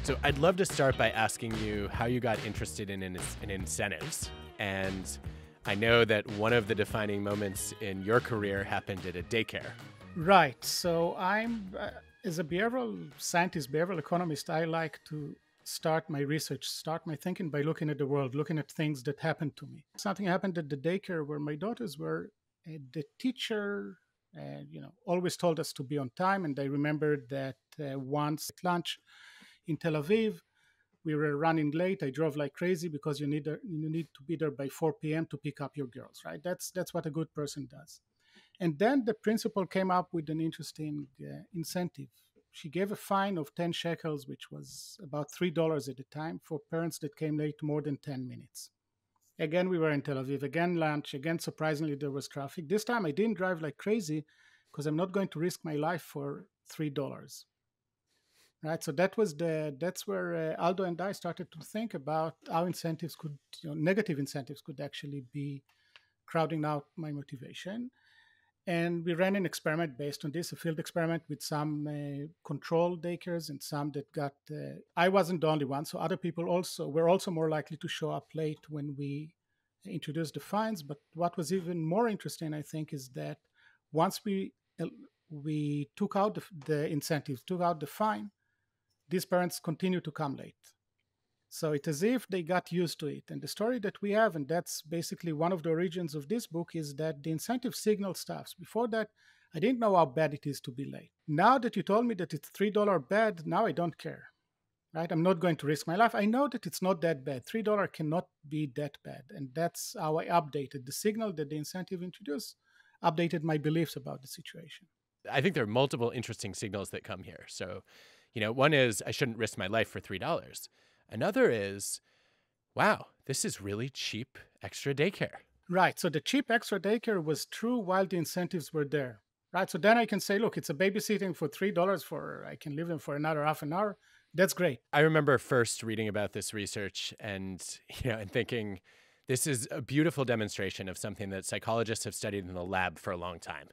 So I'd love to start by asking you how you got interested in incentives. And I know that one of the defining moments in your career happened at a daycare. Right. So as a behavioral scientist, behavioral economist, I like to start my research, start my thinking by looking at the world, looking at things that happened to me. Something happened at the daycare where my daughters were. The teacher, always told us to be on time. And I remembered that once at lunch in Tel Aviv, we were running late. I drove like crazy because you need to be there by 4 p.m. to pick up your girls, right? That's what a good person does. And then the principal came up with an interesting incentive. She gave a fine of 10 shekels, which was about $3 at the time, for parents that came late more than 10 minutes. Again, we were in Tel Aviv. Again, lunch. Again, surprisingly, there was traffic. This time I didn't drive like crazy because I'm not going to risk my life for $3. Right, so that's where Aldo and I started to think about how incentives could, negative incentives could actually be crowding out my motivation. And we ran an experiment based on this, a field experiment with some control daycares and some that got, I wasn't the only one. So other people also were also more likely to show up late when we introduced the fines. But what was even more interesting, I think, is that once we took out the incentives, took out the fine, these parents continue to come late. So it's as if they got used to it. And the story that we have, and that's basically one of the origins of this book, is that the incentive signal stuff. Before that, I didn't know how bad it is to be late. Now that you told me that it's $3 bad, now I don't care. Right? I'm not going to risk my life. I know that it's not that bad. $3 cannot be that bad. And that's how I updated the signal that the incentive introduced, updated my beliefs about the situation. I think there are multiple interesting signals that come here. So, one is I shouldn't risk my life for $3. Another is, wow, this is really cheap extra daycare. Right. So the cheap extra daycare was true while the incentives were there. Right. So then I can say, look, it's a babysitting for $3 I can live in for another half an hour. That's great. I remember first reading about this research and thinking this is a beautiful demonstration of something that psychologists have studied in the lab for a long time,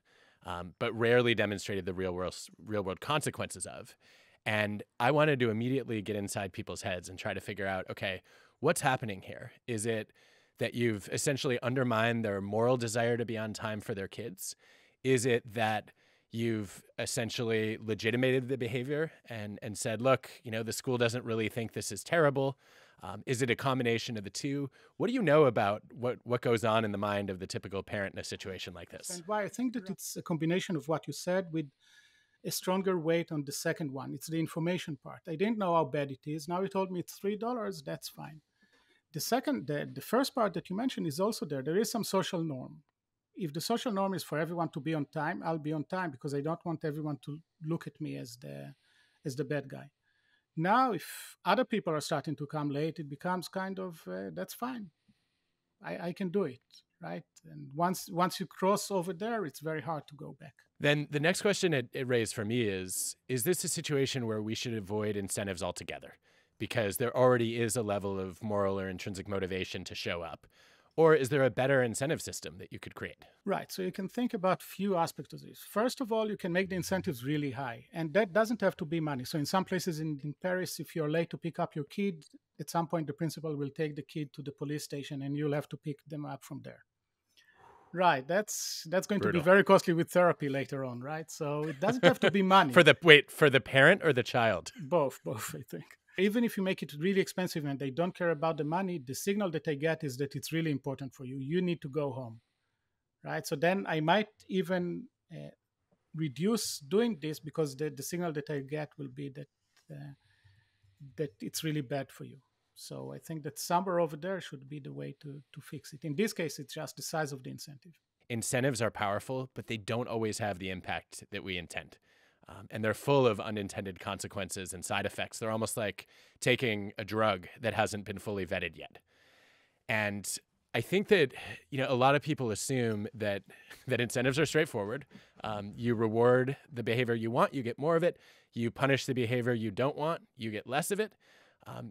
but rarely demonstrated the real world consequences of. And I wanted to immediately get inside people's heads and try to figure out, okay, what's happening here? Is it that you've essentially undermined their moral desire to be on time for their kids? Is it that you've essentially legitimated the behavior and said, look, the school doesn't really think this is terrible? Is it a combination of the two? What do you know about what goes on in the mind of the typical parent in a situation like this? And why I think that it's a combination of what you said with a stronger weight on the second one. It's the information part. I didn't know how bad it is. Now you told me it's $3. That's fine. The first part that you mentioned is also there. There is some social norm. If the social norm is for everyone to be on time, I'll be on time because I don't want everyone to look at me as the bad guy. Now, if other people are starting to come late, it becomes kind of, that's fine. I can do it, right? And once you cross over there, it's very hard to go back. Then the next question it raised for me is this a situation where we should avoid incentives altogether because there already is a level of moral or intrinsic motivation to show up? Or is there a better incentive system that you could create? Right. So you can think about a few aspects of this. First of all, you can make the incentives really high. And that doesn't have to be money. So in some places in Paris, if you're late to pick up your kid, at some point the principal will take the kid to the police station and you'll have to pick them up from there. Right. That's going Brutal. to be very costly with therapy later on, right? So it doesn't have to be money. for the parent or the child? Both, I think. Even if you make it really expensive and they don't care about the money, the signal that I get is that it's really important for you. You need to go home, right? So then I might even reduce doing this because the signal that I get will be that it's really bad for you. So I think that somewhere over there should be the way to fix it. In this case, it's just the size of the incentive. Incentives are powerful, but they don't always have the impact that we intend. And they're full of unintended consequences and side effects. They're almost like taking a drug that hasn't been fully vetted yet. And I think that, a lot of people assume that incentives are straightforward. You reward the behavior you want, you get more of it. You punish the behavior you don't want, you get less of it.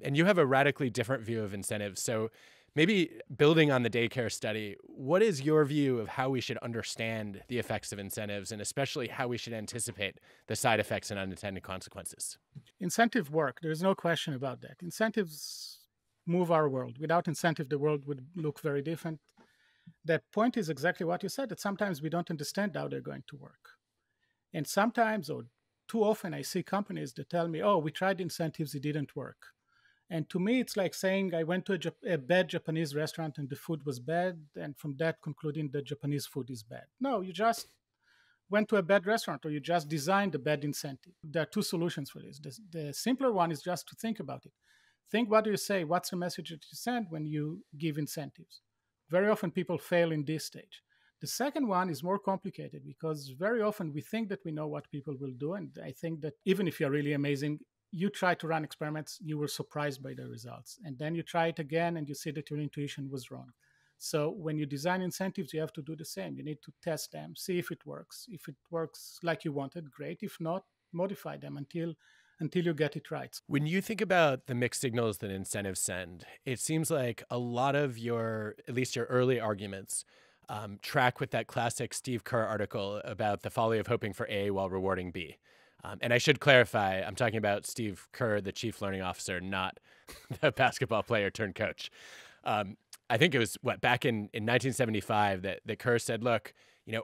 And you have a radically different view of incentives. So Maybe building on the daycare study, what is your view of how we should understand the effects of incentives and especially how we should anticipate the side effects and unintended consequences? Incentive work, there's no question about that. Incentives move our world. Without incentive, the world would look very different. The point is exactly what you said, that sometimes we don't understand how they're going to work. And sometimes, or too often, I see companies that tell me, oh, we tried incentives, it didn't work. And to me, it's like saying I went to a bad Japanese restaurant and the food was bad, and from that concluding that Japanese food is bad. No, you just went to a bad restaurant or you just designed a bad incentive. There are two solutions for this. The simpler one is just to think about it. Think, what do you say? What's the message that you send when you give incentives? Very often people fail in this stage. The second one is more complicated because very often we think that we know what people will do. And I think that even if you're really amazing, you try to run experiments, you were surprised by the results. And then you try it again and you see that your intuition was wrong. So when you design incentives, you have to do the same. You need to test them, see if it works. If it works like you wanted, great. If not, modify them until you get it right. When you think about the mixed signals that incentives send, it seems like a lot of your, at least your early arguments, track with that classic Steve Kerr article about the folly of hoping for A while rewarding B. And I should clarify, I'm talking about Steve Kerr, the chief learning officer, not the basketball player turned coach. I think it was back in 1975 that Kerr said, look,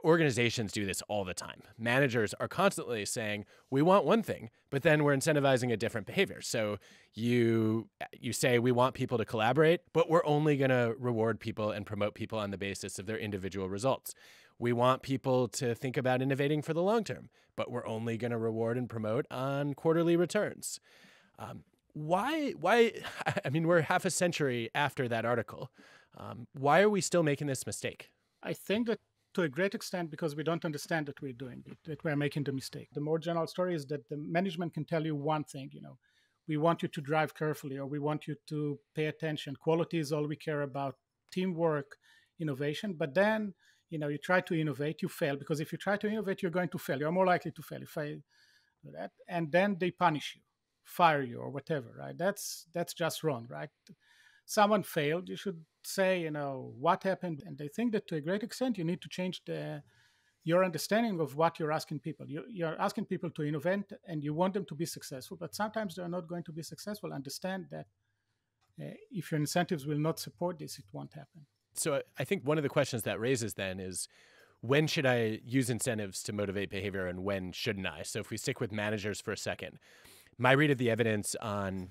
organizations do this all the time. Managers are constantly saying, we want one thing, but then we're incentivizing a different behavior. So you say we want people to collaborate, but we're only going to reward people and promote people on the basis of their individual results. We want people to think about innovating for the long term, but we're only going to reward and promote on quarterly returns. Why? I mean, we're half a century after that article. Why are we still making this mistake? I think that to a great extent because we don't understand that we're doing it, that we're making the mistake. The more general story is that the management can tell you one thing, we want you to drive carefully, or we want you to pay attention. Quality is all we care about, teamwork, innovation. But then, you try to innovate, you fail, because if you try to innovate, you're going to fail. You're more likely to fail if I do that. And then they punish you, fire you, or whatever, right? That's just wrong, right? Someone failed, you should say, what happened. And I think that to a great extent, you need to change your understanding of what you're asking people. You're asking people to innovate and you want them to be successful, but sometimes they're not going to be successful. Understand that if your incentives will not support this, it won't happen. So I think one of the questions that raises then is, when should I use incentives to motivate behavior and when shouldn't I? So if we stick with managers for a second, my read of the evidence on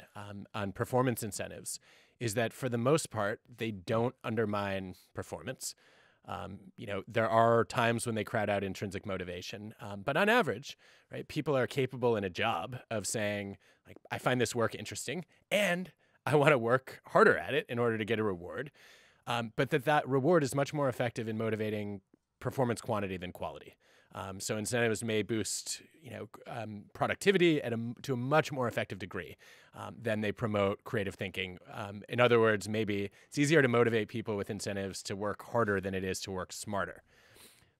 performance incentives is that for the most part, they don't undermine performance. There are times when they crowd out intrinsic motivation, but on average, right, people are capable in a job of saying, like, I find this work interesting and I want to work harder at it in order to get a reward. But that reward is much more effective in motivating performance quantity than quality. So incentives may boost, productivity to a much more effective degree than they promote creative thinking. In other words, maybe it's easier to motivate people with incentives to work harder than it is to work smarter.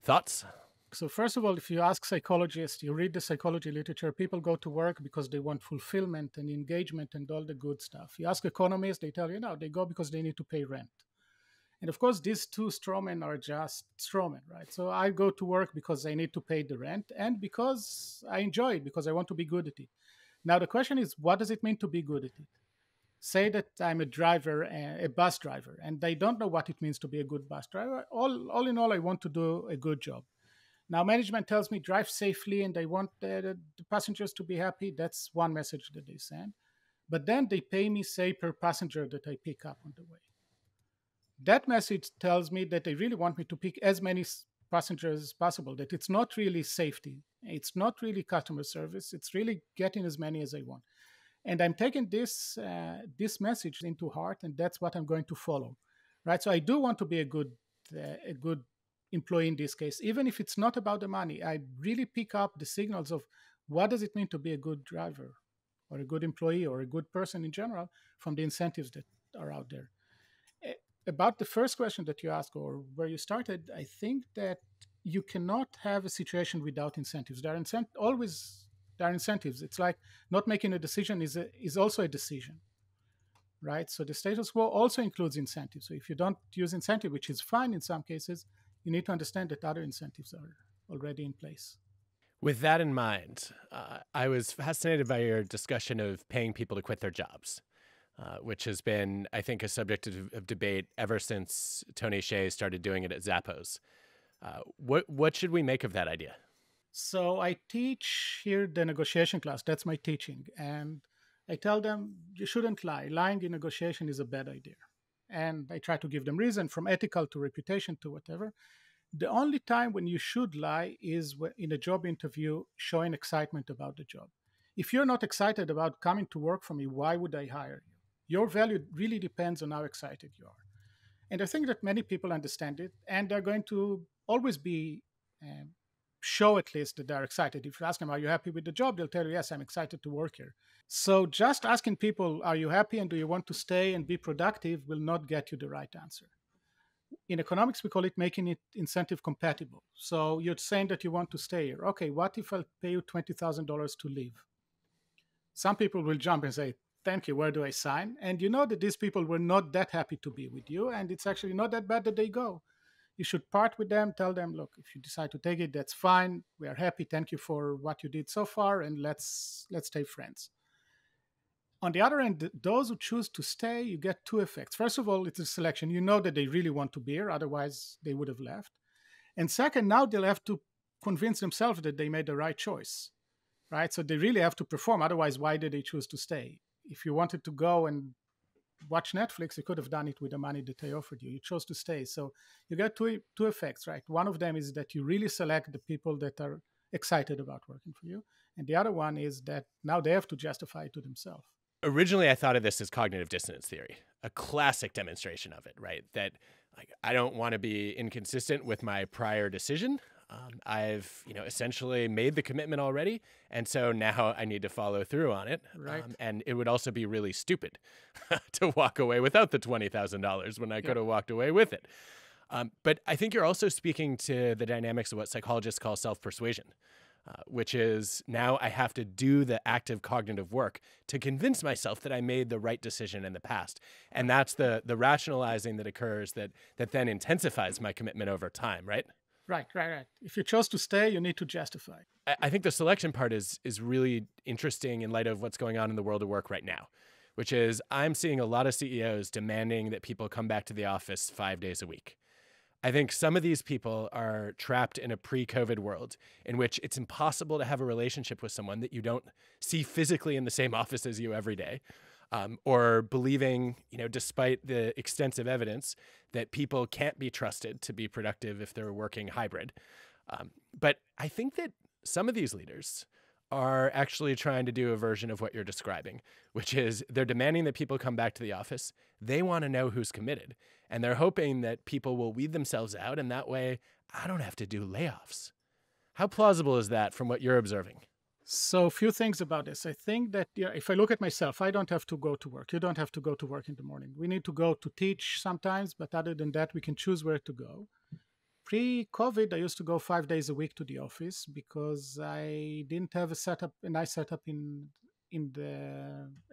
Thoughts? So first of all, if you ask psychologists, you read the psychology literature, people go to work because they want fulfillment and engagement and all the good stuff. You ask economists, they tell you, no, they go because they need to pay rent. And of course, these two strawmen are just strawmen, right? So I go to work because I need to pay the rent and because I enjoy it, because I want to be good at it. Now, the question is, what does it mean to be good at it? Say that I'm a driver, a bus driver, and I don't know what it means to be a good bus driver. All in all, I want to do a good job. Now, management tells me drive safely and I want the passengers to be happy. That's one message that they send. But then they pay me, say, per passenger that I pick up on the way. That message tells me that they really want me to pick as many passengers as possible, that it's not really safety, it's not really customer service, it's really getting as many as I want. And I'm taking this message into heart, and that's what I'm going to follow, right? So I do want to be a good employee in this case, even if it's not about the money. I really pick up the signals of what does it mean to be a good driver or a good employee or a good person in general from the incentives that are out there. About the first question that you asked, or where you started, I think that you cannot have a situation without incentives. There are incentives. It's like not making a decision is also a decision, right? So the status quo also includes incentives. So if you don't use incentive, which is fine in some cases, you need to understand that other incentives are already in place. With that in mind, I was fascinated by your discussion of paying people to quit their jobs, which has been, I think, a subject of debate ever since Tony Hsieh started doing it at Zappos. What should we make of that idea? So I teach here the negotiation class. That's my teaching. And I tell them you shouldn't lie. Lying in negotiation is a bad idea. And I try to give them reason from ethical to reputation to whatever. The only time when you should lie is in a job interview showing excitement about the job. If you're not excited about coming to work for me, why would I hire you? Your value really depends on how excited you are. And I think that many people understand it, and they're going to always be um, show at least that they're excited. If you ask them, "Are you happy with the job?" They'll tell you, "Yes, I'm excited to work here." So just asking people, "Are you happy and do you want to stay and be productive?" will not get you the right answer. In economics, we call it making it incentive compatible. So you're saying that you want to stay here. Okay, what if I'll pay you $20,000 to leave? Some people will jump and say, "Thank you, where do I sign?" And you know that these people were not that happy to be with you, and it's actually not that bad that they go. You should part with them, tell them, "Look, if you decide to take it, that's fine. We are happy. Thank you for what you did so far, and let's stay friends." On the other end, those who choose to stay, you get two effects. First of all, it's a selection. You know that they really want to be here, otherwise they would have left. And second, now they'll have to convince themselves that they made the right choice, right? So they really have to perform. Otherwise, why did they choose to stay? If you wanted to go and watch Netflix, you could have done it with the money that they offered you. You chose to stay. So you get two effects, right? One of them is that you really select the people that are excited about working for you. And the other one is that now they have to justify it to themselves. Originally, I thought of this as cognitive dissonance theory, a classic demonstration of it, right? That like I don't want to be inconsistent with my prior decision. I've essentially made the commitment already, and so now I need to follow through on it. Right. And it would also be really stupid to walk away without the $20,000 when I could have walked away with it. But I think you're also speaking to the dynamics of what psychologists call self-persuasion. Which is now I have to do the active cognitive work to convince myself that I made the right decision in the past. And that's the rationalizing that occurs that then intensifies my commitment over time, right? Right. If you chose to stay, you need to justify. I think the selection part is really interesting in light of what's going on in the world of work right now, which is I'm seeing a lot of CEOs demanding that people come back to the office 5 days a week. I think some of these people are trapped in a pre-COVID world in which it's impossible to have a relationship with someone that you don't see physically in the same office as you every day, or believing, despite the extensive evidence that people can't be trusted to be productive if they're working hybrid. But I think that some of these leaders are actually trying to do a version of what you're describing, which is they're demanding that people come back to the office. They want to know who's committed. And they're hoping that people will weed themselves out, and that way I don't have to do layoffs. How plausible is that from what you're observing? So a few things about this. I think that if I look at myself, I don't have to go to work. You don't have to go to work in the morning. We need to go to teach sometimes, but other than that, we can choose where to go. Pre-COVID, I used to go 5 days a week to the office because I didn't have a nice setup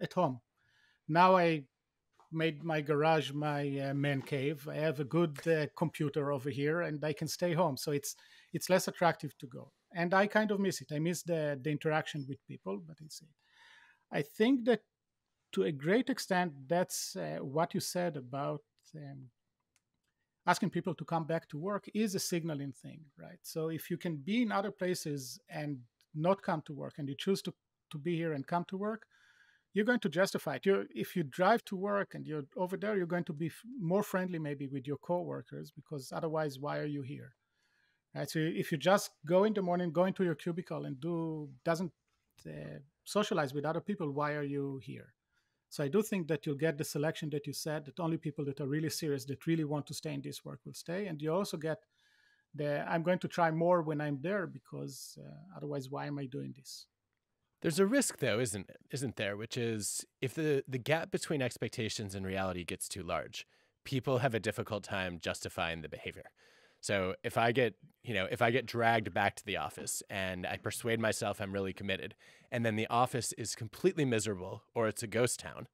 at home. Now I made my garage my man cave. I have a good computer over here, and I can stay home. So it's less attractive to go, and I kind of miss it. I miss the interaction with people, but it's it. I think that to a great extent, that's what you said about asking people to come back to work is a signaling thing, right? So if you can be in other places and not come to work, and you choose to be here and come to work, you're going to justify it. If you drive to work and you're over there, you're going to be more friendly maybe with your coworkers, because otherwise, why are you here? Right? So if you just go in the morning, go into your cubicle and doesn't socialize with other people, why are you here? So I do think that you'll get the selection that you said, that only people that are really serious, that really want to stay in this work will stay. And you also get I'm going to try more when I'm there, because otherwise, why am I doing this? There's a risk, though, isn't there? Which is if the gap between expectations and reality gets too large, people have a difficult time justifying the behavior. So if I get dragged back to the office and I persuade myself I'm really committed, and then the office is completely miserable or it's a ghost town,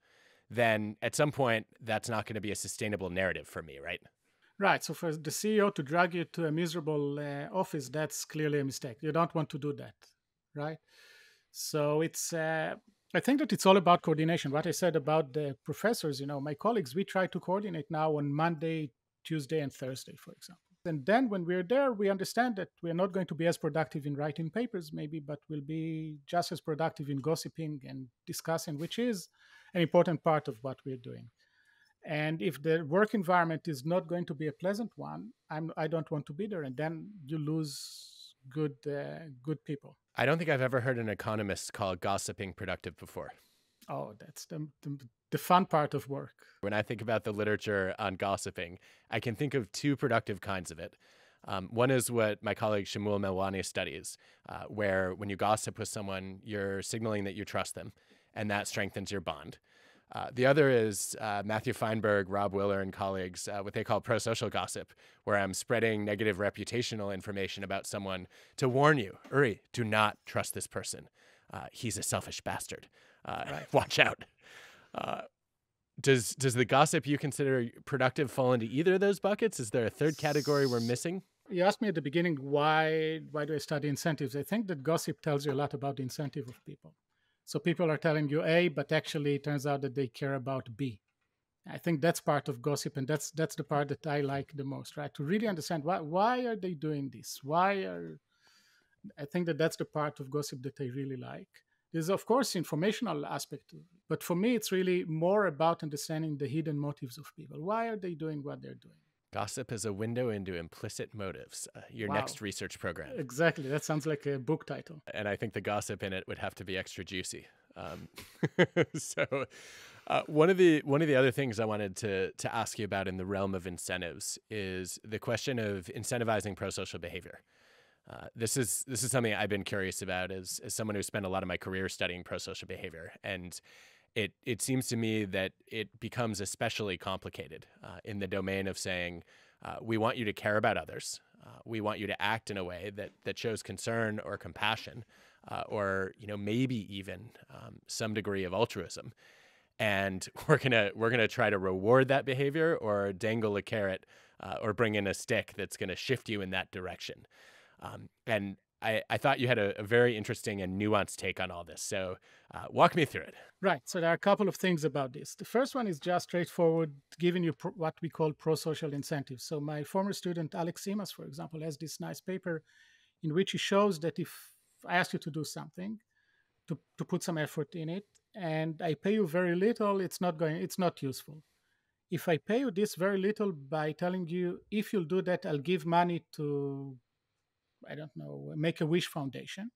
then at some point that's not going to be a sustainable narrative for me, right? Right. So for the CEO to drag you to a miserable office, that's clearly a mistake. You don't want to do that, right? So it's, I think that it's all about coordination. What I said about the professors, my colleagues, we try to coordinate now on Monday, Tuesday, and Thursday, for example. And then when we're there, we understand that we're not going to be as productive in writing papers, maybe, but we'll be just as productive in gossiping and discussing, which is an important part of what we're doing. And if the work environment is not going to be a pleasant one, I don't want to be there, and then you lose good people. I don't think I've ever heard an economist call gossiping productive before. Oh, that's the fun part of work. When I think about the literature on gossiping, I can think of two productive kinds of it. One is what my colleague Shmuel Melwani studies, where when you gossip with someone, you're signaling that you trust them, and that strengthens your bond. The other is Matthew Feinberg, Rob Willer, and colleagues, what they call pro-social gossip, where I'm spreading negative reputational information about someone to warn you, Uri, do not trust this person. He's a selfish bastard. Right. Watch out. Does the gossip you consider productive fall into either of those buckets? Is there a third category we're missing? You asked me at the beginning, why do I study incentives? I think that gossip tells you a lot about the incentive of people. So people are telling you A, but actually it turns out that they care about B. I think that's part of gossip, and that's the part that I like the most, right? To really understand why are they doing this? I think that's the part of gossip that I really like. There's, of course, informational aspect to it, but for me, it's really more about understanding the hidden motives of people. Why are they doing what they're doing? Gossip is a window into implicit motives, your next research program. Exactly. That sounds like a book title. And I think the gossip in it would have to be extra juicy. So one of the other things I wanted to ask you about in the realm of incentives is the question of incentivizing pro-social behavior. This is something I've been curious about as someone who spent a lot of my career studying pro-social behavior. And it seems to me that it becomes especially complicated in the domain of saying, we want you to care about others. We want you to act in a way that shows concern or compassion, or maybe even some degree of altruism. And we're gonna try to reward that behavior or dangle a carrot or bring in a stick that's gonna shift you in that direction. And I thought you had a very interesting and nuanced take on all this. So walk me through it. Right. So there are a couple of things about this. The first one is just straightforward, giving you what we call pro-social incentives. So my former student, Alex Simas, for example, has this nice paper in which he shows that if I ask you to do something, to put some effort in it, and I pay you very little, it's not useful. If I pay you this very little by telling you, if you'll do that, I'll give money to, I don't know, Make-A-Wish Foundation,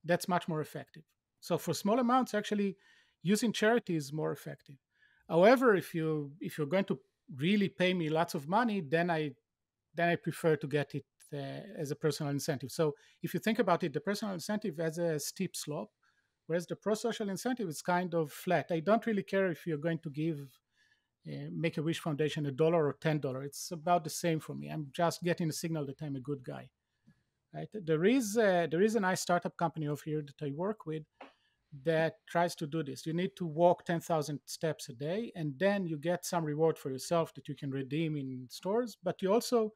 that's much more effective. So for small amounts, actually, using charity is more effective. However, if you're going to really pay me lots of money, then I prefer to get it as a personal incentive. So if you think about it, the personal incentive has a steep slope, whereas the pro-social incentive is kind of flat. I don't really care if you're going to give Make-A-Wish Foundation $1 or $10. It's about the same for me. I'm just getting a signal that I'm a good guy. Right? There is a nice startup company over here that I work with that tries to do this. You need to walk 10,000 steps a day, and then you get some reward for yourself that you can redeem in stores, but you also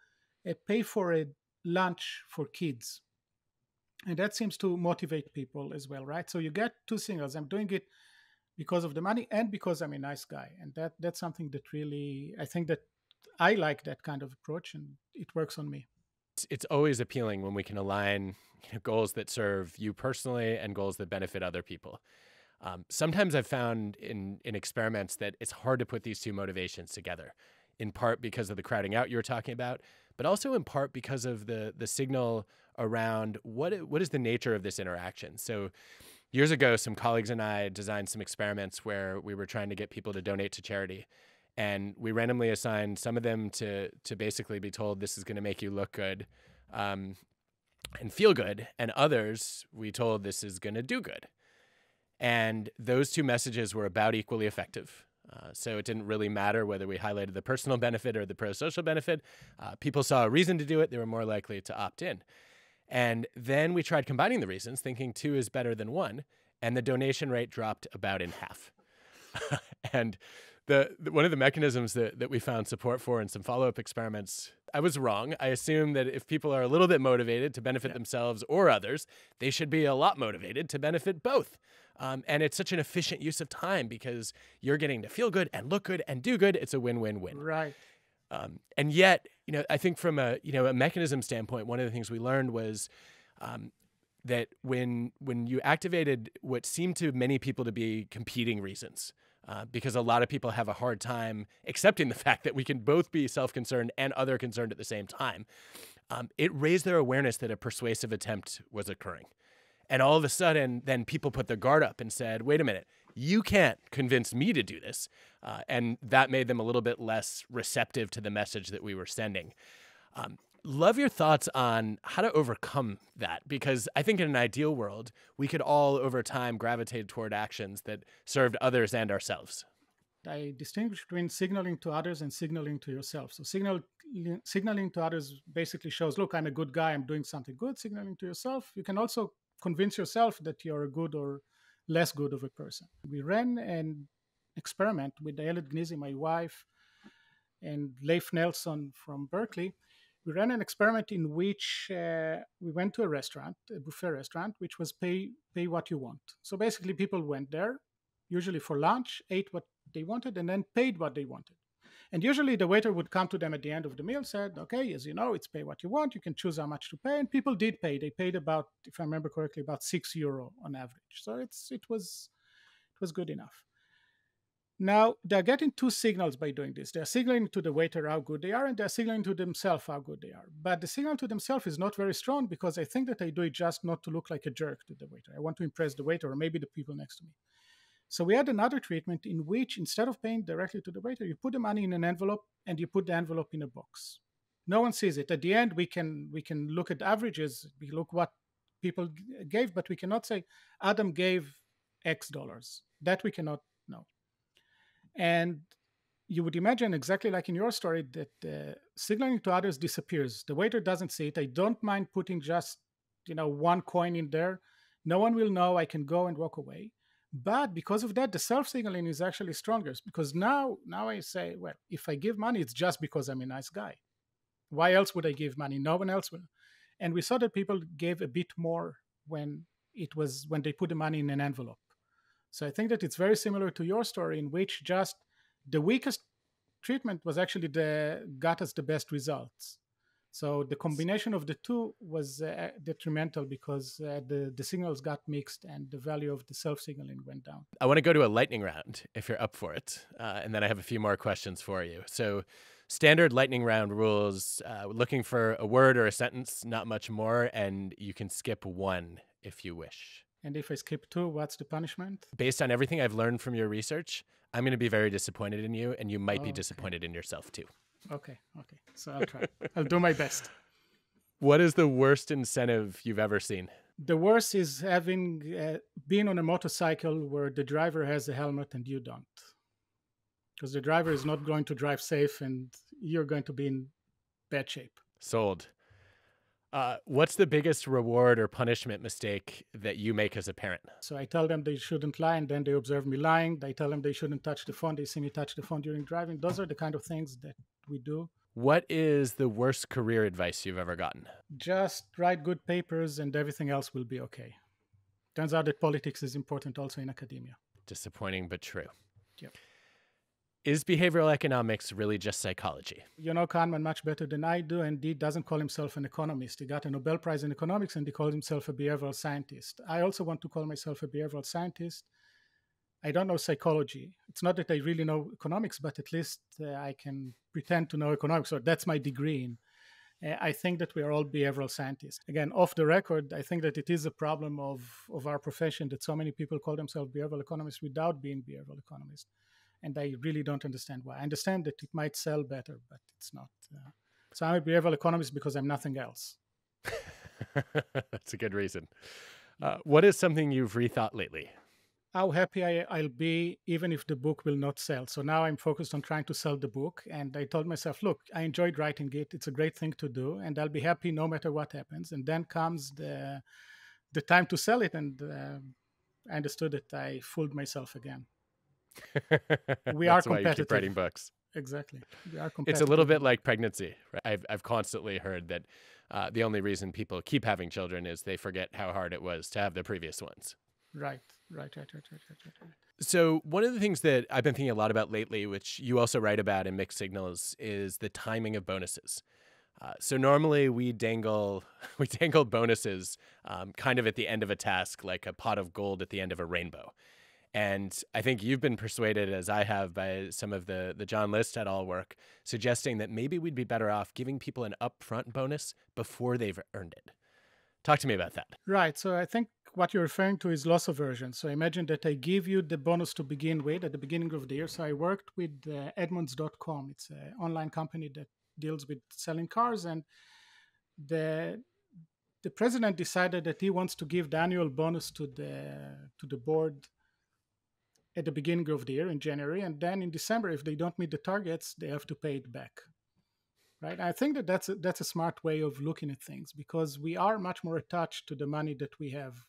pay for a lunch for kids. And that seems to motivate people as well, right? So you get two signals. I'm doing it because of the money and because I'm a nice guy. And that's something that really, I think that I like that kind of approach, and it works on me. It's always appealing when we can align goals that serve you personally and goals that benefit other people. Sometimes I've found in experiments that it's hard to put these two motivations together, in part because of the crowding out you were talking about, but also in part because of the signal around what is the nature of this interaction. So years ago, some colleagues and I designed some experiments where we were trying to get people to donate to charity. And we randomly assigned some of them to basically be told this is going to make you look good and feel good. And others we told this is going to do good. And those two messages were about equally effective. So it didn't really matter whether we highlighted the personal benefit or the pro-social benefit. People saw a reason to do it. They were more likely to opt in. And then we tried combining the reasons, thinking two is better than one. And the donation rate dropped about in half. And one of the mechanisms that we found support for in some follow-up experiments, I was wrong. I assumed that if people are a little bit motivated to benefit themselves or others, they should be a lot motivated to benefit both. And it's such an efficient use of time because you're getting to feel good and look good and do good. It's a win-win-win. Right. And yet, I think from a mechanism standpoint, one of the things we learned was that when you activated what seemed to many people to be competing reasons, because a lot of people have a hard time accepting the fact that we can both be self-concerned and other concerned at the same time, it raised their awareness that a persuasive attempt was occurring. And all of a sudden, then people put their guard up and said, wait a minute, you can't convince me to do this. And that made them a little bit less receptive to the message that we were sending. Love your thoughts on how to overcome that, because I think in an ideal world, we could all over time gravitate toward actions that served others and ourselves. I distinguish between signaling to others and signaling to yourself. So signaling to others basically shows, look, I'm a good guy, I'm doing something good. Signaling to yourself, you can also convince yourself that you're a good or less good of a person. We ran an experiment with Uri Gneezy, my wife, and Leif Nelson from Berkeley. We ran an experiment in which we went to a restaurant, a buffet restaurant, which was pay what you want. So basically people went there, usually for lunch, ate what they wanted, and then paid what they wanted. And usually the waiter would come to them at the end of the meal, said, okay, as you know, it's pay what you want. You can choose how much to pay. And people did pay. They paid about, if I remember correctly, about €6 on average. So it was good enough. Now, they're getting two signals by doing this. They're signaling to the waiter how good they are, and they're signaling to themselves how good they are. But the signal to themselves is not very strong because I think that I do it just not to look like a jerk to the waiter. I want to impress the waiter or maybe the people next to me. So we had another treatment in which instead of paying directly to the waiter, you put the money in an envelope and you put the envelope in a box. No one sees it. At the end, we can look at averages. We look what people gave, but we cannot say Adam gave X dollars. That we cannot know. And you would imagine exactly like in your story that signaling to others disappears. The waiter doesn't see it. I don't mind putting just one coin in there. No one will know. I can go and walk away. But because of that, the self-signaling is actually stronger because now I say, well, if I give money, it's just because I'm a nice guy. Why else would I give money? No one else will. And we saw that people gave a bit more when they put the money in an envelope. So I think that it's very similar to your story in which just the weakest treatment was actually got us the best results. So the combination of the two was detrimental because the signals got mixed and the value of the self-signaling went down. I want to go to a lightning round if you're up for it. And then I have a few more questions for you. So standard lightning round rules, looking for a word or a sentence, not much more, and you can skip one if you wish. And if I skip two, what's the punishment? Based on everything I've learned from your research, I'm going to be very disappointed in you, and you might be disappointed in yourself too. Okay. So I'll try. I'll do my best. What is the worst incentive you've ever seen? The worst is having been on a motorcycle where the driver has a helmet and you don't. Because the driver is not going to drive safe and you're going to be in bad shape. Sold. What's the biggest reward or punishment mistake that you make as a parent? So I tell them they shouldn't lie, and then they observe me lying. I tell them they shouldn't touch the phone. They see me touch the phone during driving. Those are the kind of things that we do. What is the worst career advice you've ever gotten? Just write good papers and everything else will be okay. Turns out that politics is important also in academia. Disappointing, but true. Yep. Is behavioral economics really just psychology? You know Kahneman much better than I do, and he doesn't call himself an economist. He got a Nobel Prize in economics, and he calls himself a behavioral scientist. I also want to call myself a behavioral scientist. I don't know psychology. It's not that I really know economics, but at least I can pretend to know economics, or that's my degree in. I think that we are all behavioral scientists. Again, off the record, I think that it is a problem of our profession that so many people call themselves behavioral economists without being behavioral economists. And I really don't understand why. I understand that it might sell better, but it's not. So I'm a behavioral economist because I'm nothing else. That's a good reason. What is something you've rethought lately? How happy I'll be even if the book will not sell. So now I'm focused on trying to sell the book. And I told myself, look, I enjoyed writing it. It's a great thing to do. And I'll be happy no matter what happens. And then comes the time to sell it. And I understood that I fooled myself again. We are That's why you keep competitive. writing books. Exactly. We are It's a little competitive. bit like pregnancy. Right? I've constantly heard that the only reason people keep having children is they forget how hard it was to have the previous ones. Right. Right. Right. Right. Right. Right. Right. Right. So one of the things that I've been thinking a lot about lately, which you also write about in Mixed Signals, is the timing of bonuses. So normally we dangle we dangle bonuses kind of at the end of a task, like a pot of gold at the end of a rainbow. And I think you've been persuaded, as I have, by some of the John List et al. Work, suggesting that maybe we'd be better off giving people an upfront bonus before they've earned it. Talk to me about that. Right. So I think what you're referring to is loss aversion. So imagine that I give you the bonus to begin with at the beginning of the year. So I worked with Edmunds.com. It's an online company that deals with selling cars, and the the president decided that he wants to give the annual bonus to the board at the beginning of the year in January, and then in December, if they don't meet the targets, they have to pay it back. Right? I think that that's a smart way of looking at things, because we are much more attached to the money that we have.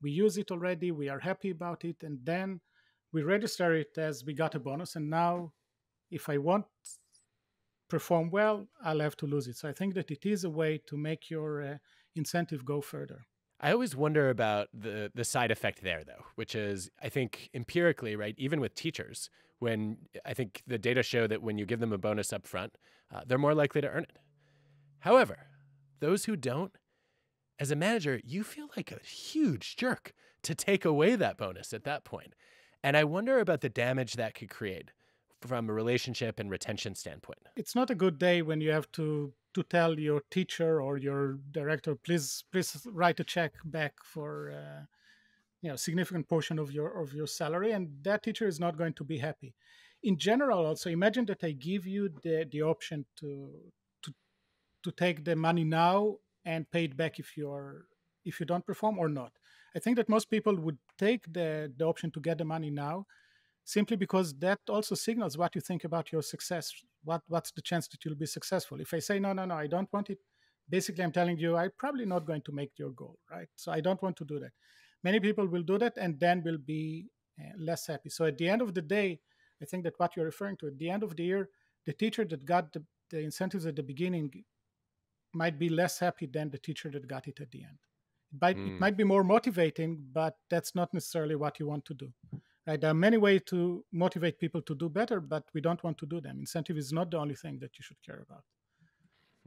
We use it already, we are happy about it, and then we register it as we got a bonus. And now, if I want perform well, I'll have to lose it. So I think that it is a way to make your incentive go further. I always wonder about the side effect there, though, which is, I think empirically, right, even with teachers, when I think the data show that when you give them a bonus up front, they're more likely to earn it. However, those who don't, as a manager, you feel like a huge jerk to take away that bonus at that point. And I wonder about the damage that could create from a relationship and retention standpoint. It's not a good day when you have to tell your teacher or your director, please write a check back for significant portion of your salary, and that teacher is not going to be happy. In general, also imagine that I give you the option to to take the money now and pay it back if you don't perform or not. I think that most people would take the option to get the money now, simply because that also signals what you think about your success. What's the chance that you'll be successful? If I say no, I don't want it, basically I'm telling you I'm probably not going to make your goal, right? So I don't want to do that. Many people will do that and then will be less happy. So at the end of the day, I think that what you're referring to, at the end of the year, the teacher that got the incentives at the beginning might be less happy than the teacher that got it at the end. It might be more motivating, but that's not necessarily what you want to do. Right? There are many ways to motivate people to do better, but we don't want to do them. Incentive is not the only thing that you should care about.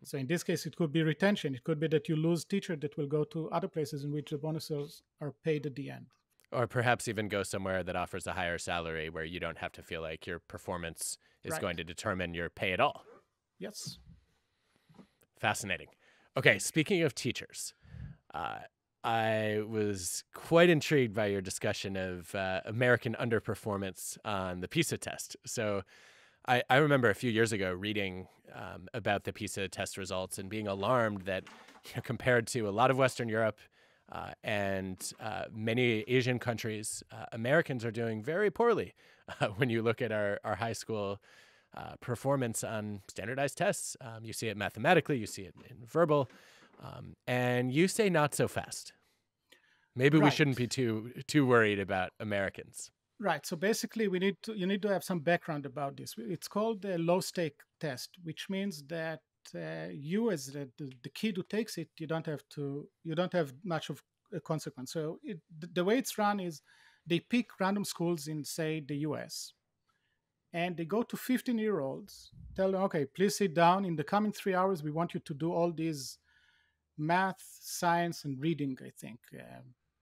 So in this case, it could be retention. It could be that you lose teacher that will go to other places in which the bonuses are paid at the end. Or perhaps even go somewhere that offers a higher salary where you don't have to feel like your performance is going to determine your pay at all. Yes. Fascinating. Okay, speaking of teachers, I was quite intrigued by your discussion of American underperformance on the PISA test. So I remember a few years ago reading about the PISA test results and being alarmed that compared to a lot of Western Europe and many Asian countries, Americans are doing very poorly when you look at our high school performance on standardized tests. You see it mathematically, you see it in verbal, and you say not so fast. Maybe we shouldn't be too worried about Americans. Right. So basically, you need to have some background about this. It's called the low stake test, which means that you, as the kid who takes it, you don't have much of a consequence. So the way it's run is they pick random schools in, say, the U.S. and they go to 15-year-olds, tell them, okay, please sit down. In the coming 3 hours, we want you to do all these math, science, and reading, I think,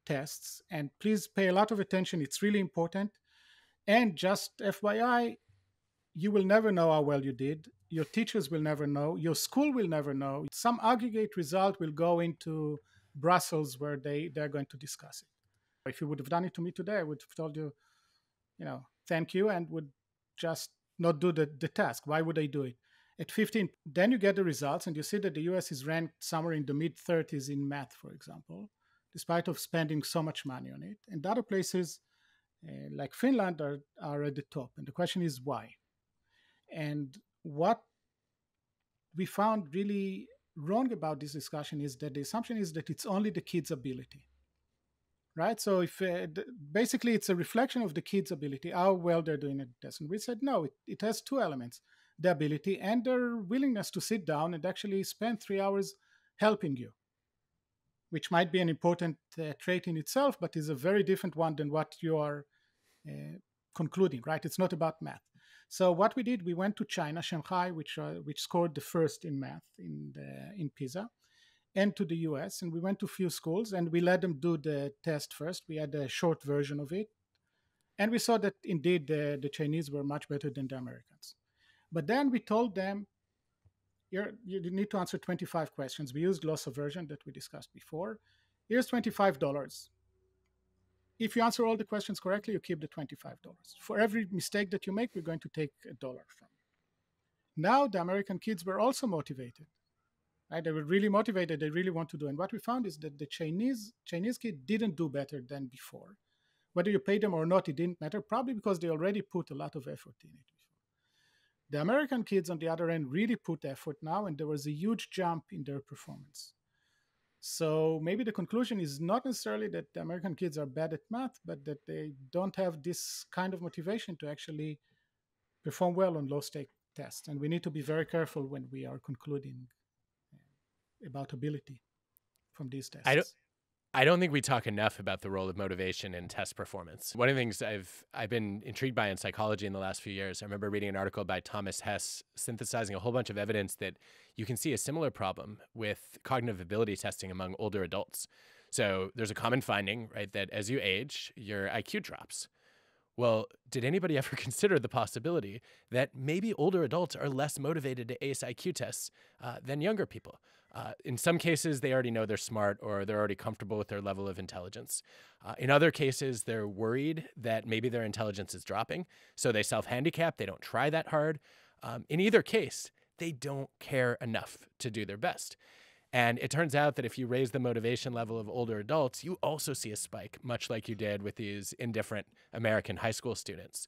tests. And please pay a lot of attention. It's really important. And just FYI, you will never know how well you did. Your teachers will never know. Your school will never know. Some aggregate result will go into Brussels where they're going to discuss it. If you would have done it to me today, I would have told you, thank you, and would just not do the task. Why would I do it? At 15, then you get the results, and you see that the US is ranked somewhere in the mid-30s in math, for example, despite of spending so much money on it. And other places, like Finland, are at the top. And the question is why? And what we found really wrong about this discussion is that the assumption is that it's only the kid's ability. right? So if basically it's a reflection of the kids' ability, how well they're doing at the test. And we said no, it has two elements: the ability and their willingness to sit down and actually spend 3 hours helping you, which might be an important trait in itself, but is a very different one than what you are concluding, right? It's not about math. So what we did, we went to China, Shanghai, which scored the first in math in PISA, and to the US, and we went to a few schools and we let them do the test first. We had a short version of it, and we saw that indeed the Chinese were much better than the Americans. But then we told them, you need to answer 25 questions. We used loss aversion that we discussed before. Here's $25. If you answer all the questions correctly, you keep the $25. For every mistake that you make, we're going to take $1 from you. Now the American kids were also motivated. Right? They were really motivated. They really want to do. And what we found is that the Chinese kid didn't do better than before. Whether you pay them or not, it didn't matter, probably because they already put a lot of effort in it before. The American kids, on the other end, really put effort now, and there was a huge jump in their performance. So maybe the conclusion is not necessarily that the American kids are bad at math, but that they don't have this kind of motivation to actually perform well on low-stake tests. And we need to be very careful when we are concluding about ability from these tests. I don't think we talk enough about the role of motivation in test performance. One of the things I've been intrigued by in psychology in the last few years, I remember reading an article by Thomas Hess synthesizing a whole bunch of evidence that you can see a similar problem with cognitive ability testing among older adults. So there's a common finding, right, that as you age, your IQ drops. Well, did anybody ever consider the possibility that maybe older adults are less motivated to ace IQ tests than younger people? In some cases, they already know they're smart or they're already comfortable with their level of intelligence. In other cases, they're worried that maybe their intelligence is dropping, so they self-handicap, they don't try that hard. In either case, they don't care enough to do their best. And it turns out that if you raise the motivation level of older adults, you also see a spike, much like you did with these indifferent American high school students.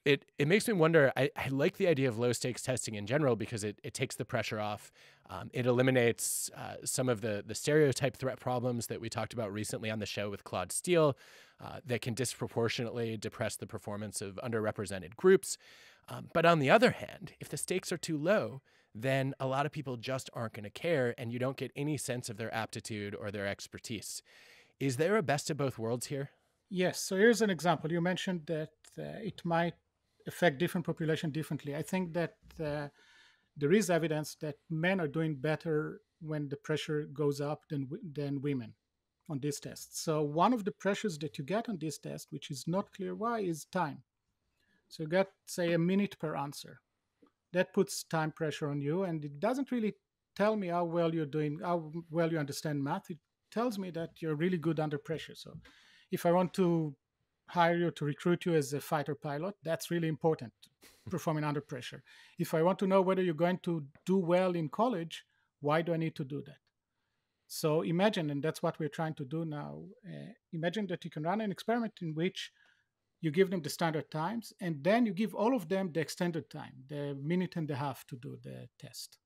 It makes me wonder, I like the idea of low stakes testing in general because it takes the pressure off. It eliminates some of the stereotype threat problems that we talked about recently on the show with Claude Steele that can disproportionately depress the performance of underrepresented groups. But on the other hand, if the stakes are too low, then a lot of people just aren't going to care and you don't get any sense of their aptitude or their expertise. Is there a best of both worlds here? Yes. So here's an example. You mentioned that it might affect different population differently. I think that there is evidence that men are doing better when the pressure goes up than women on this test. So one of the pressures that you get on this test, which is not clear why, is time. So you get, say, a minute per answer. That puts time pressure on you, and it doesn't really tell me how well you're doing, how well you understand math. It tells me that you're really good under pressure. So if I want to hire you, to recruit you as a fighter pilot, that's really important, performing under pressure. If I want to know whether you're going to do well in college, why do I need to do that? So imagine, and that's what we're trying to do now, imagine that you can run an experiment in which you give them the standard times, and then you give all of them the extended time, the minute and a half to do the test.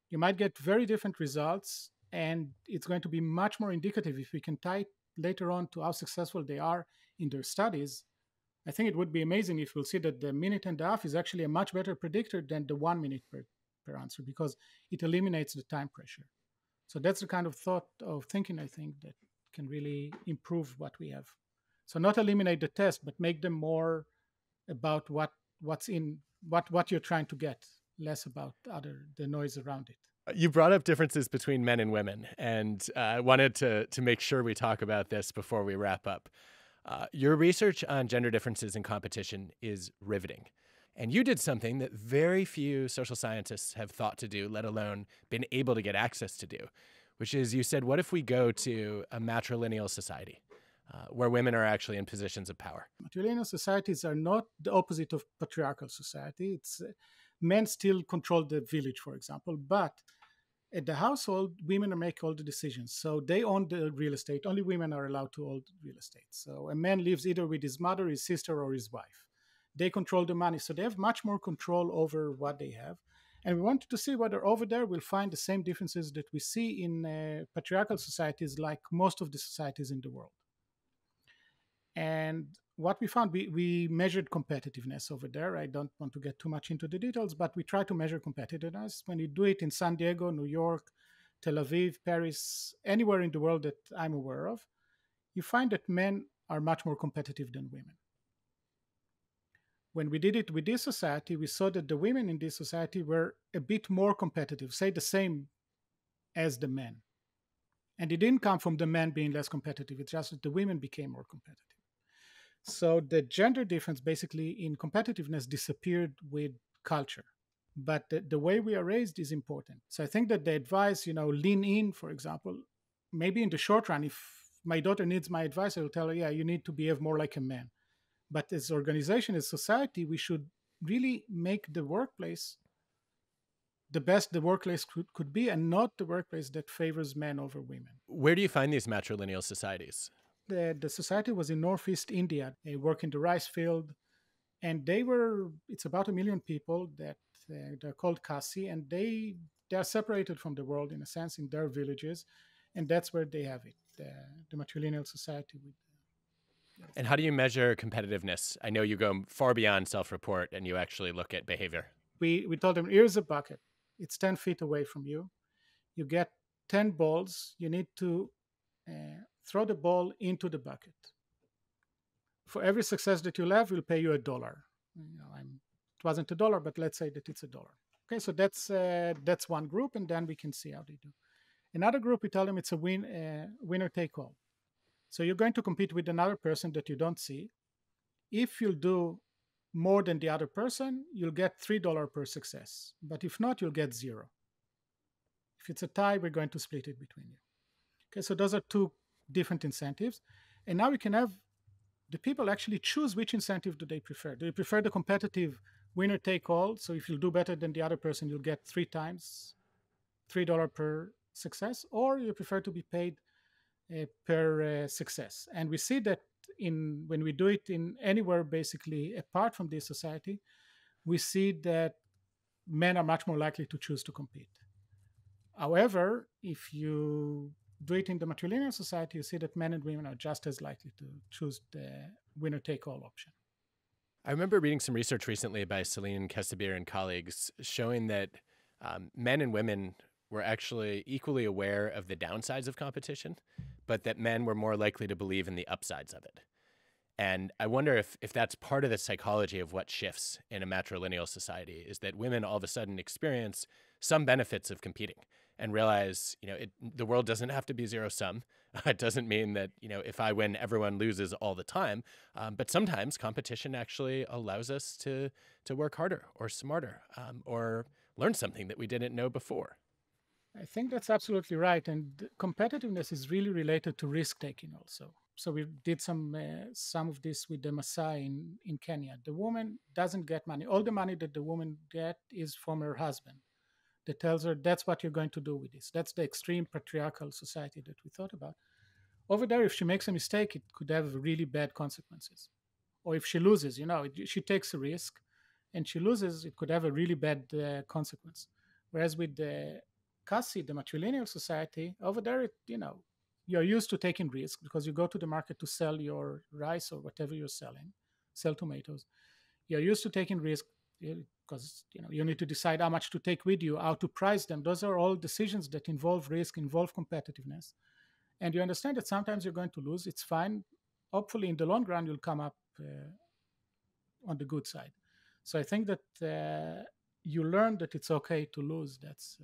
You might get very different results, and it's going to be much more indicative if we can tie it later on to how successful they are in their studies. I think it would be amazing if we'll see that the minute and a half is actually a much better predictor than the 1 minute per answer, because it eliminates the time pressure. So that's the kind of thought of thinking, I think, that can really improve what we have. So not eliminate the test, but make them more about what you're trying to get, less about the noise around it. You brought up differences between men and women, and I wanted to make sure we talk about this before we wrap up. Your research on gender differences in competition is riveting. And you did something that very few social scientists have thought to do, let alone been able to get access to do, which is you said, what if we go to a matrilineal society where women are actually in positions of power? Matrilineal societies are not the opposite of patriarchal society. It's men still control the village, for example, but at the household, women make all the decisions. So they own the real estate. Only women are allowed to own real estate. So a man lives either with his mother, his sister, or his wife. They control the money. So they have much more control over what they have. And we wanted to see whether over there we'll find the same differences that we see in patriarchal societies, like most of the societies in the world. And what we found, we measured competitiveness over there. I don't want to get too much into the details, but we try to measure competitiveness. When you do it in San Diego, New York, Tel Aviv, Paris, anywhere in the world that I'm aware of, you find that men are much more competitive than women. When we did it with this society, we saw that the women in this society were a bit more competitive, say the same as the men. And it didn't come from the men being less competitive, it's just that the women became more competitive. So the gender difference basically in competitiveness disappeared with culture. But the way we are raised is important. So I think that the advice, lean in, for example, maybe in the short run, if my daughter needs my advice, I will tell her, yeah, you need to behave more like a man. But as organization, as society, we should really make the workplace the best the workplace could be, and not the workplace that favors men over women. Where do you find these matrilineal societies? The society was in Northeast India. They work in the rice field, and it's about 1 million people that they're called Kasi, and they are separated from the world in a sense in their villages, and that's where they have it, the matrilineal society. And how do you measure competitiveness? I know you go far beyond self-report and you actually look at behavior. We told them, here's a bucket. It's 10 feet away from you. You get 10 balls. You need to throw the ball into the bucket. For every success that you'll have, we'll pay you $1. It wasn't $1, but let's say that it's $1. Okay, so that's one group, and then we can see how they do. Another group, we tell them it's a winner take all. So you're going to compete with another person that you don't see. If you'll do more than the other person, you'll get $3 per success. But if not, you'll get 0. If it's a tie, we're going to split it between you. Okay, so those are two different incentives. And now we can have the people actually choose which incentive do they prefer. Do they prefer the competitive winner take all? So if you'll do better than the other person, you'll get 3 times $3 per success, or you prefer to be paid per success. And we see that when we do it in anywhere basically apart from this society, we see that men are much more likely to choose to compete. However, if you do it in the matrilineal society, you see that men and women are just as likely to choose the winner-take-all option. I remember reading some research recently by Celine Kessabir and colleagues showing that men and women were actually equally aware of the downsides of competition, but that men were more likely to believe in the upsides of it. And I wonder if that's part of the psychology of what shifts in a matrilineal society, is that women all of a sudden experience some benefits of competing and realize, the world doesn't have to be zero sum. It doesn't mean that, if I win, everyone loses all the time. But sometimes competition actually allows us to work harder or smarter or learn something that we didn't know before. I think that's absolutely right. And competitiveness is really related to risk-taking also. So we did some of this with the Maasai in Kenya. The woman doesn't get money. All the money that the woman gets is from her husband that tells her that's what you're going to do with this. That's the extreme patriarchal society that we thought about. Over there, if she makes a mistake, it could have really bad consequences. Or if she loses, she takes a risk and she loses, it could have a really bad consequence. Whereas with the Kasi, the matrilineal society, over there, you're used to taking risks because you go to the market to sell your rice or whatever you're selling, sell tomatoes. You're used to taking risks because you need to decide how much to take with you, how to price them. Those are all decisions that involve risk, involve competitiveness. And you understand that sometimes you're going to lose. It's fine. Hopefully, in the long run, you'll come up on the good side. So I think that you learn that it's okay to lose. That's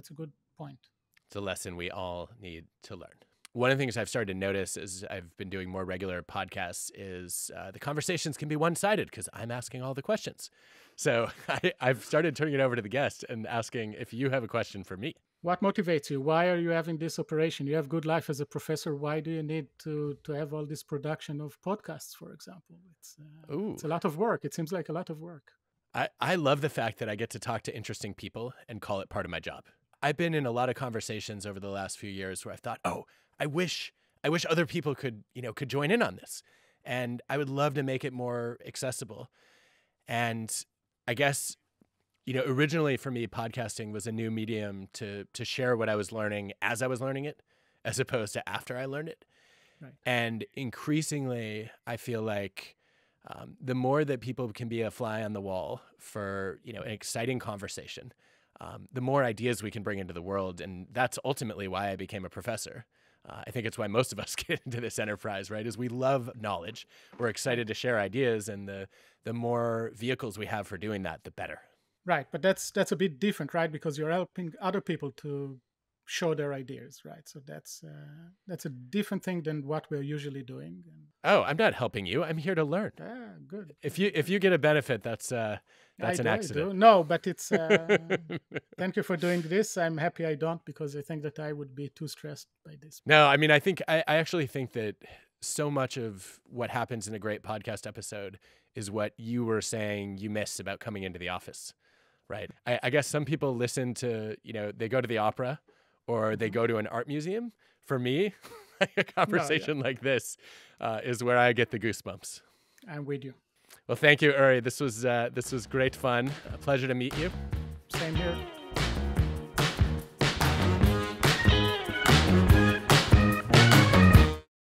a good point. It's a lesson we all need to learn. One of the things I've started to notice as I've been doing more regular podcasts is the conversations can be one-sided because I'm asking all the questions. So I've started turning it over to the guest and asking if you have a question for me. What motivates you? Why are you having this operation? You have good life as a professor. Why do you need to have all this production of podcasts, for example? It's a lot of work. It seems like a lot of work. I love the fact that I get to talk to interesting people and call it part of my job. I've been in a lot of conversations over the last few years where I've thought, I wish other people could join in on this. And I would love to make it more accessible. And I guess Originally for me, podcasting was a new medium to share what I was learning as I was learning it, as opposed to after I learned it. Right. And increasingly, I feel like the more that people can be a fly on the wall for an exciting conversation, the more ideas we can bring into the world. And that's ultimately why I became a professor. I think it's why most of us get into this enterprise, right? Is we love knowledge. We're excited to share ideas, and the more vehicles we have for doing that, the better. Right, but that's a bit different, right? Because you're helping other people to show their ideas, right? So that's a different thing than what we're usually doing. Oh, I'm not helping you. I'm here to learn. Good. If you get a benefit, that's an accident. I do. No, but it's thank you for doing this. I'm happy I don't, because I think that I would be too stressed by this. No, I mean, I actually think that so much of what happens in a great podcast episode is what you were saying you miss about coming into the office, right? I guess some people listen to, they go to the opera or they go to an art museum. For me, a conversation like this is where I get the goosebumps. I'm with you. Well, thank you, Uri. This was great fun. A pleasure to meet you. Same here.